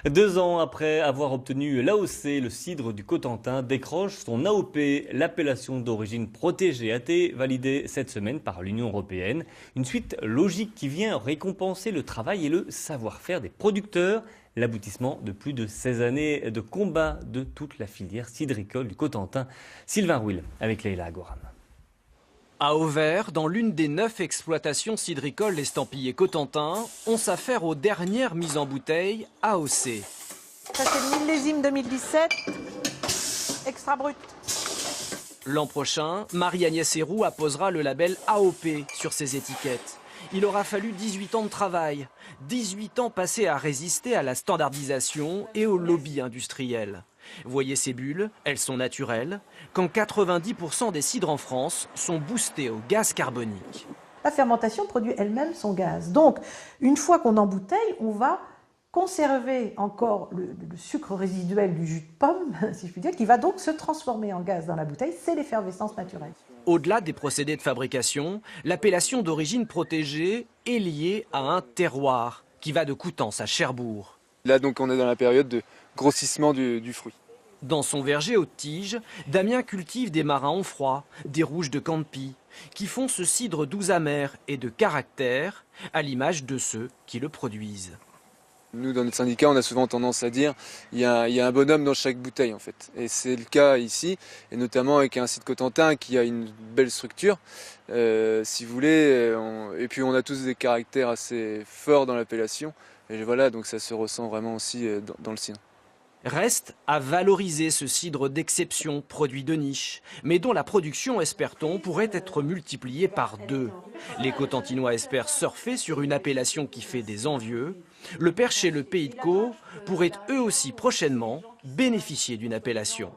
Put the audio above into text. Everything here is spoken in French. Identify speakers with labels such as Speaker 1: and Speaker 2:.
Speaker 1: 2 ans après avoir obtenu l'AOC, le cidre du Cotentin décroche son AOP. L'appellation d'origine protégée a été validée cette semaine par l'Union européenne. Une suite logique qui vient récompenser le travail et le savoir-faire des producteurs. L'aboutissement de plus de 16 années de combat de toute la filière cidricole du Cotentin. Sylvain Rouil avec Leïla Agoram.
Speaker 2: À Auvers, dans l'une des 9 exploitations cidricoles estampillées Cotentin, on s'affaire aux dernières mises en bouteille AOC.
Speaker 3: Ça c'est le millésime 2017, extra brut.
Speaker 2: L'an prochain, Marie-Agnès Héroux apposera le label AOP sur ses étiquettes. Il aura fallu 18 ans de travail, 18 ans passés à résister à la standardisation et au lobby industriel. Voyez ces bulles, elles sont naturelles, quand 90% des cidres en France sont boostés au gaz carbonique.
Speaker 3: La fermentation produit elle-même son gaz. Donc, une fois qu'on embouteille, on va conserver encore le sucre résiduel du jus de pomme, si je puis dire, qui va donc se transformer en gaz dans la bouteille. C'est l'effervescence naturelle.
Speaker 2: Au-delà des procédés de fabrication, l'appellation d'origine protégée est liée à un terroir qui va de Coutances à Cherbourg.
Speaker 4: Là, donc, on est dans la période de grossissement du fruit.
Speaker 2: Dans son verger haute tige, Damien cultive des marins froid, des rouges de Campi, qui font ce cidre doux amer et de caractère, à l'image de ceux qui le produisent.
Speaker 4: Nous, dans notre syndicat, on a souvent tendance à dire il y a un bonhomme dans chaque bouteille, en fait. Et c'est le cas ici, et notamment avec un cidre Cotentin qui a une belle structure, si vous voulez. Et puis, on a tous des caractères assez forts dans l'appellation. Et voilà, donc ça se ressent vraiment aussi dans le cidre.
Speaker 2: Reste à valoriser ce cidre d'exception, produit de niche, mais dont la production, espère-t-on, pourrait être multipliée par 2. Les Cotentinois espèrent surfer sur une appellation qui fait des envieux. Le Perche et le Pays de Caux pourraient eux aussi prochainement bénéficier d'une appellation.